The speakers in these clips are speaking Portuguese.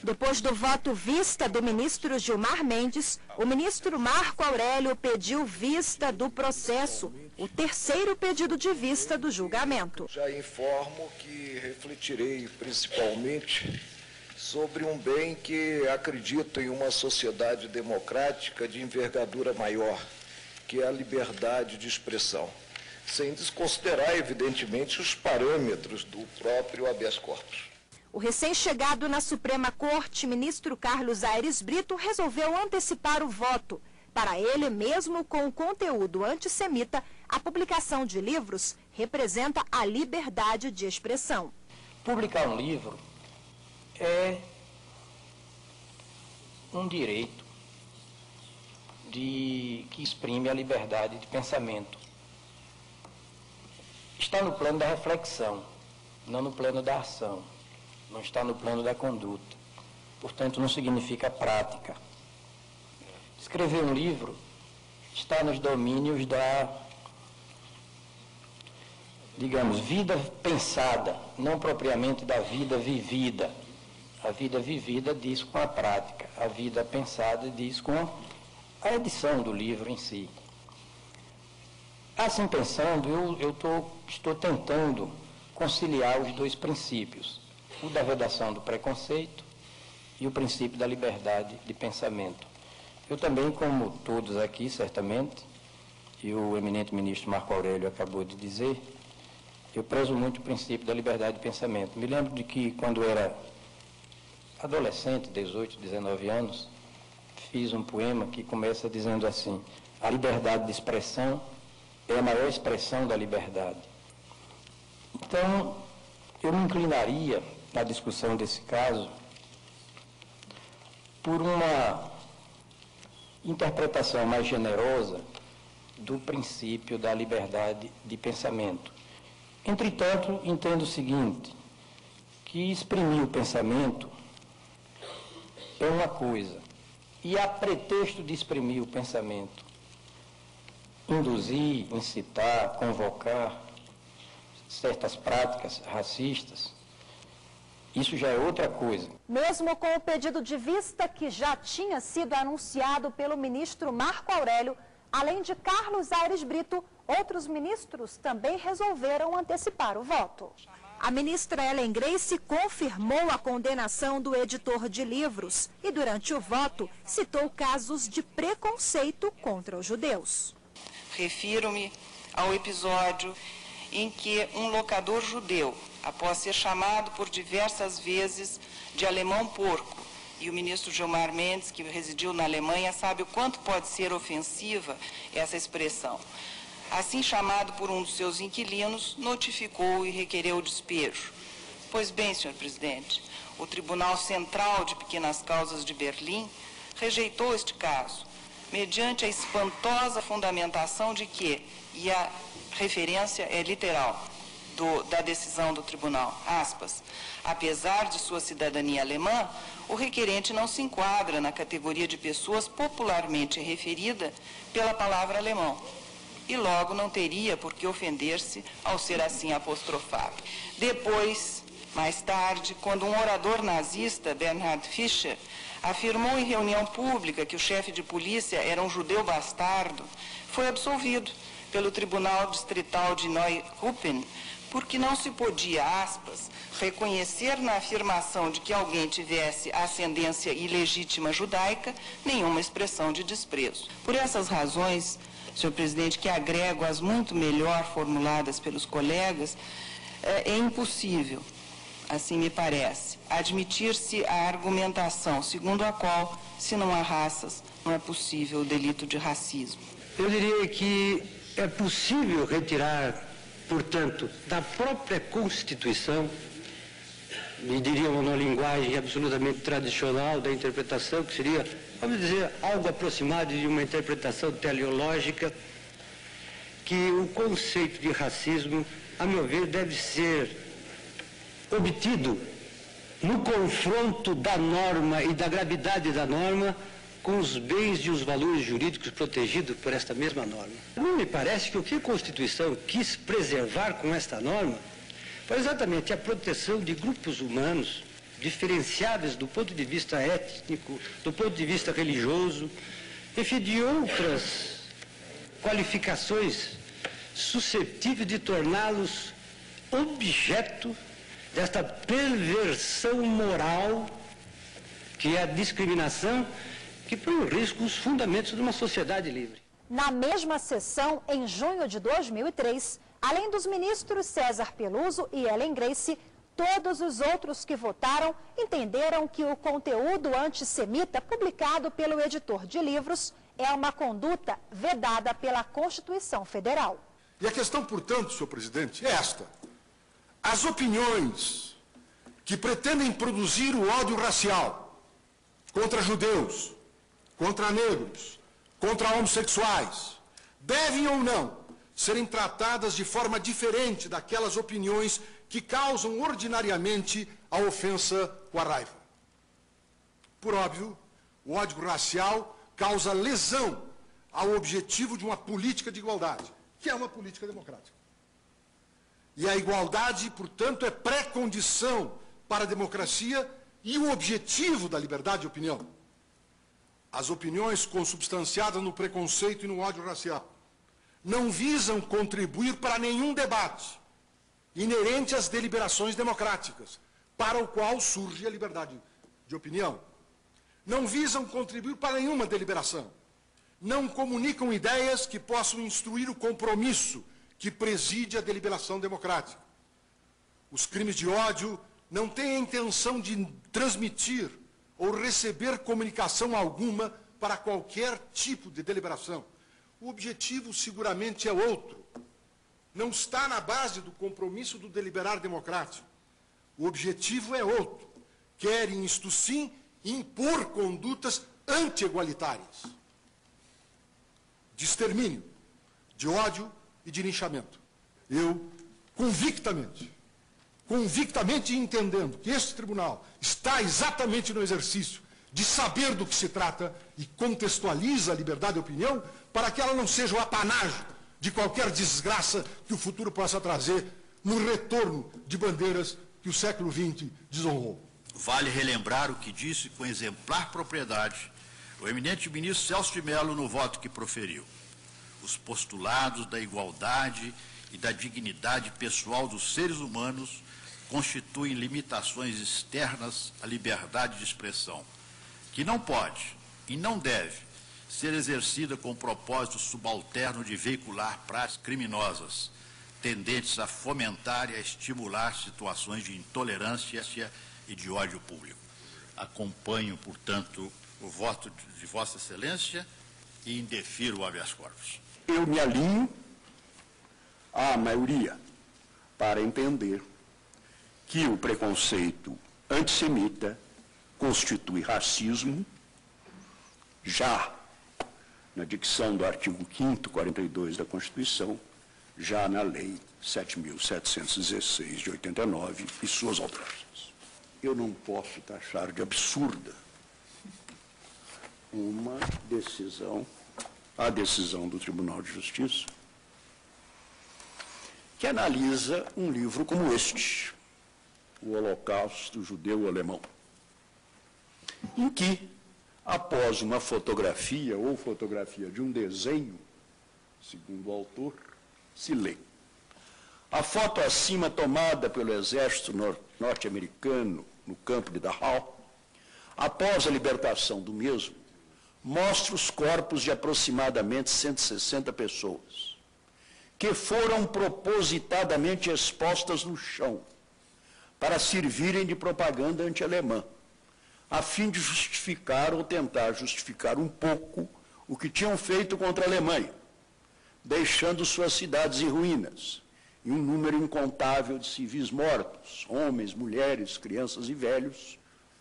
Depois do voto vista do ministro Gilmar Mendes, o ministro Marco Aurélio pediu vista do processo, o terceiro pedido de vista do julgamento. Já informo que refletirei principalmente sobre um bem que acredito em uma sociedade democrática de envergadura maior, que é a liberdade de expressão, sem desconsiderar, evidentemente, os parâmetros do próprio habeas corpus. O recém-chegado na Suprema Corte, ministro Carlos Aires Brito, resolveu antecipar o voto. Para ele, mesmo com o conteúdo antissemita, a publicação de livros representa a liberdade de expressão. Publicar um livro é um direito que exprime a liberdade de pensamento. Está no plano da reflexão, não no plano da ação. Não está no plano da conduta. Portanto, não significa prática. Escrever um livro está nos domínios da, digamos, vida pensada, não propriamente da vida vivida. A vida vivida diz com a prática, a vida pensada diz com a edição do livro em si. Assim pensando, eu estou tentando conciliar os dois princípios, o da vedação do preconceito e o princípio da liberdade de pensamento. Eu também, como todos aqui, certamente, e o eminente ministro Marco Aurélio acabou de dizer, eu prezo muito o princípio da liberdade de pensamento. Me lembro de que, quando era adolescente, 18, 19 anos, fiz um poema que começa dizendo assim: a liberdade de expressão é a maior expressão da liberdade. Então, eu me inclinaria, na discussão desse caso, por uma interpretação mais generosa do princípio da liberdade de pensamento. Entretanto, entendo o seguinte, que exprimir o pensamento é uma coisa, e a pretexto de exprimir o pensamento, induzir, incitar, convocar certas práticas racistas, isso já é outra coisa. Mesmo com o pedido de vista que já tinha sido anunciado pelo ministro Marco Aurélio, além de Carlos Aires Brito, outros ministros também resolveram antecipar o voto. A ministra Ellen Grace confirmou a condenação do editor de livros e, durante o voto, citou casos de preconceito contra os judeus. Refiro-me ao episódio em que um locador judeu, após ser chamado por diversas vezes de alemão porco, e o ministro Gilmar Mendes, que residiu na Alemanha, sabe o quanto pode ser ofensiva essa expressão. Assim chamado por um dos seus inquilinos, notificou e requereu o despejo. Pois bem, senhor presidente, o Tribunal Central de Pequenas Causas de Berlim rejeitou este caso, mediante a espantosa fundamentação de que, e a referência é literal da decisão do tribunal, aspas, apesar de sua cidadania alemã, o requerente não se enquadra na categoria de pessoas popularmente referida pela palavra alemão, e logo não teria por que ofender-se ao ser assim apostrofado. Depois, mais tarde, quando um orador nazista, Bernhard Fischer, afirmou em reunião pública que o chefe de polícia era um judeu bastardo, foi absolvido pelo Tribunal Distrital de Neuruppin, porque não se podia, aspas, reconhecer na afirmação de que alguém tivesse ascendência ilegítima judaica nenhuma expressão de desprezo. Por essas razões, senhor presidente, que agrego as muito melhor formuladas pelos colegas, é impossível, assim me parece, admitir-se a argumentação segundo a qual, se não há raças, não é possível o delito de racismo. Eu diria que é possível retirar, portanto, da própria Constituição, me diria uma linguagem absolutamente tradicional da interpretação, que seria, vamos dizer, algo aproximado de uma interpretação teleológica, que o conceito de racismo, a meu ver, deve ser obtido no confronto da norma e da gravidade da norma com os bens e os valores jurídicos protegidos por esta mesma norma. Não me parece que o que a Constituição quis preservar com esta norma foi exatamente a proteção de grupos humanos, diferenciadas do ponto de vista étnico, do ponto de vista religioso, enfim, de outras qualificações suscetíveis de torná-los objeto desta perversão moral que é a discriminação, que põe em risco os fundamentos de uma sociedade livre. Na mesma sessão, em junho de 2003, além dos ministros César Peluso e Ellen Grace, todos os outros que votaram entenderam que o conteúdo antissemita publicado pelo editor de livros é uma conduta vedada pela Constituição Federal. E a questão, portanto, senhor presidente, é esta. As opiniões que pretendem produzir o ódio racial contra judeus, contra negros, contra homossexuais, devem ou não serem tratadas de forma diferente daquelas opiniões que causam ordinariamente a ofensa com a raiva. Por óbvio, o ódio racial causa lesão ao objetivo de uma política de igualdade, que é uma política democrática. E a igualdade, portanto, é pré-condição para a democracia e o objetivo da liberdade de opinião. As opiniões consubstanciadas no preconceito e no ódio racial não visam contribuir para nenhum debate inerente às deliberações democráticas, para o qual surge a liberdade de opinião. Não visam contribuir para nenhuma deliberação. Não comunicam ideias que possam instruir o compromisso que preside a deliberação democrática. Os crimes de ódio não têm a intenção de transmitir ou receber comunicação alguma para qualquer tipo de deliberação. O objetivo seguramente é outro. Não está na base do compromisso do deliberar democrático. O objetivo é outro. Querem, isto sim, impor condutas anti-igualitárias, de extermínio, de ódio e de linchamento. Eu, convictamente entendendo que este tribunal está exatamente no exercício de saber do que se trata e contextualiza a liberdade de opinião para que ela não seja o apanágio de qualquer desgraça que o futuro possa trazer no retorno de bandeiras que o século XX desonrou. Vale relembrar o que disse com exemplar propriedade o eminente ministro Celso de Mello no voto que proferiu. Os postulados da igualdade e da dignidade pessoal dos seres humanos constituem limitações externas à liberdade de expressão, que não pode e não deve ser exercida com o propósito subalterno de veicular práticas criminosas, tendentes a fomentar e a estimular situações de intolerância e de ódio público. Acompanho, portanto, o voto de Vossa Excelência e indefiro o habeas corpus. Eu me alinho à maioria para entender que o preconceito antissemita constitui racismo, já na dicção do artigo 5º, 42 da Constituição, já na Lei 7.716 de 89 e suas alterações. Eu não posso taxar de absurda a decisão do Tribunal de Justiça, que analisa um livro como este, O Holocausto Judeu-Alemão, em que, após uma fotografia ou fotografia de um desenho, segundo o autor, se lê: a foto acima tomada pelo exército norte-americano no campo de Dachau, após a libertação do mesmo, mostra os corpos de aproximadamente 160 pessoas, que foram propositadamente expostas no chão para servirem de propaganda anti-alemã, a fim de justificar ou tentar justificar um pouco o que tinham feito contra a Alemanha, deixando suas cidades em ruínas e um número incontável de civis mortos, homens, mulheres, crianças e velhos,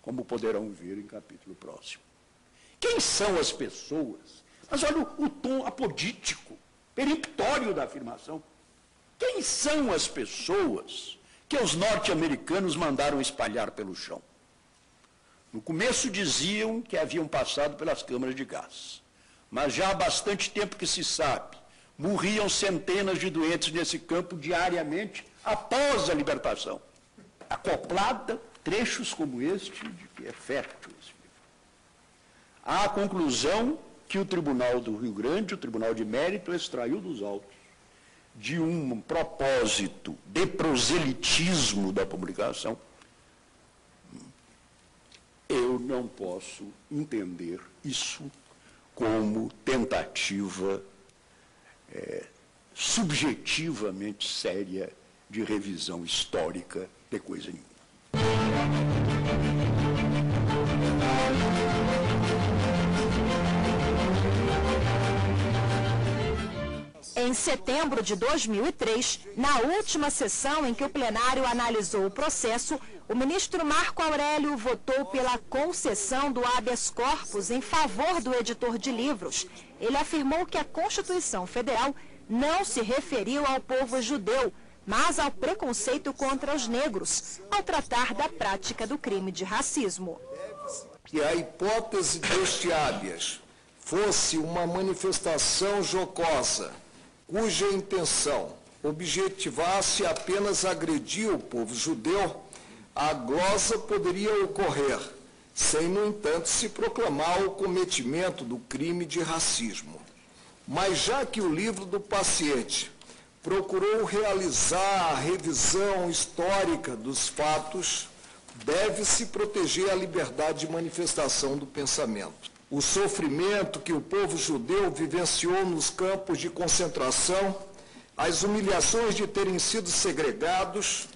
como poderão ver em capítulo próximo. Quem são as pessoas? Mas olha o tom apodítico, peremptório da afirmação. Quem são as pessoas que os norte-americanos mandaram espalhar pelo chão? No começo diziam que haviam passado pelas câmaras de gás, mas já há bastante tempo que se sabe, morriam centenas de doentes nesse campo diariamente após a libertação, acoplada trechos como este de que é fértil esse livro. Há a conclusão que o Tribunal do Rio Grande, o Tribunal de Mérito, extraiu dos autos de um propósito de proselitismo da publicação. Eu não posso entender isso como tentativa subjetivamente séria de revisão histórica de coisa nenhuma. Em setembro de 2003, na última sessão em que o plenário analisou o processo, o ministro Marco Aurélio votou pela concessão do habeas corpus em favor do editor de livros. Ele afirmou que a Constituição Federal não se referiu ao povo judeu, mas ao preconceito contra os negros, ao tratar da prática do crime de racismo. Que a hipótese deste habeas fosse uma manifestação jocosa, cuja intenção objetivasse apenas agredir o povo judeu, a glosa poderia ocorrer, sem, no entanto, se proclamar o cometimento do crime de racismo. Mas já que o livro do paciente procurou realizar a revisão histórica dos fatos, deve-se proteger a liberdade de manifestação do pensamento. O sofrimento que o povo judeu vivenciou nos campos de concentração, as humilhações de terem sido segregados,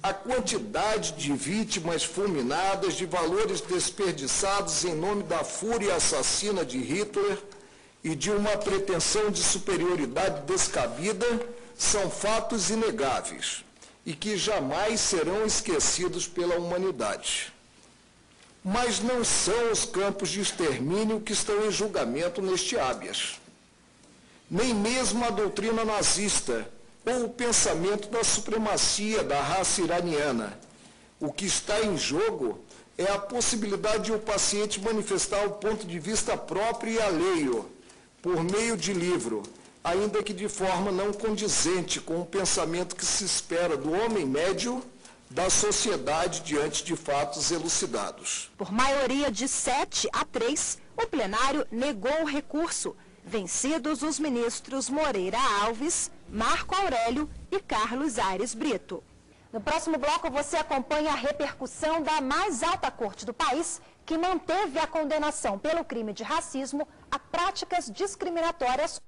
a quantidade de vítimas fulminadas, de valores desperdiçados em nome da fúria assassina de Hitler e de uma pretensão de superioridade descabida, são fatos inegáveis e que jamais serão esquecidos pela humanidade. Mas não são os campos de extermínio que estão em julgamento neste habeas. Nem mesmo a doutrina nazista ou o pensamento da supremacia da raça iraniana. O que está em jogo é a possibilidade de o paciente manifestar o ponto de vista próprio e alheio, por meio de livro, ainda que de forma não condizente com o pensamento que se espera do homem médio, da sociedade diante de fatos elucidados. Por maioria de 7-3, o plenário negou o recurso, vencidos os ministros Moreira Alves, Marco Aurélio e Carlos Aires Brito. No próximo bloco, você acompanha a repercussão da mais alta corte do país, que manteve a condenação pelo crime de racismo a práticas discriminatórias.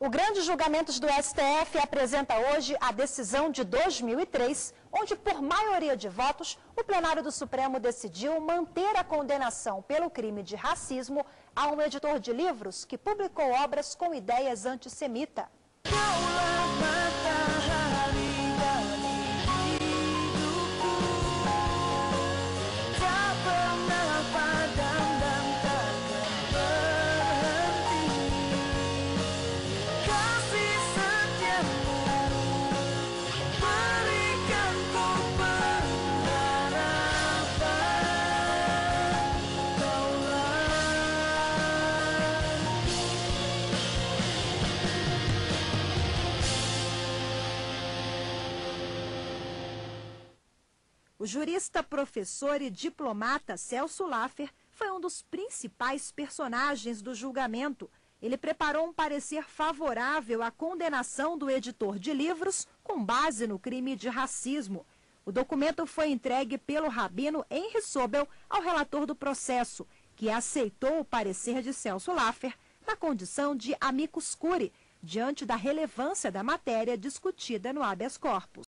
O Grande Julgamentos do STF apresenta hoje a decisão de 2003, onde, por maioria de votos, o plenário do Supremo decidiu manter a condenação pelo crime de racismo a um editor de livros que publicou obras com ideias antissemitas. O jurista, professor e diplomata Celso Laffer foi um dos principais personagens do julgamento. Ele preparou um parecer favorável à condenação do editor de livros com base no crime de racismo. O documento foi entregue pelo rabino Henry Sobel ao relator do processo, que aceitou o parecer de Celso Laffer na condição de amicus curiae, diante da relevância da matéria discutida no habeas corpus.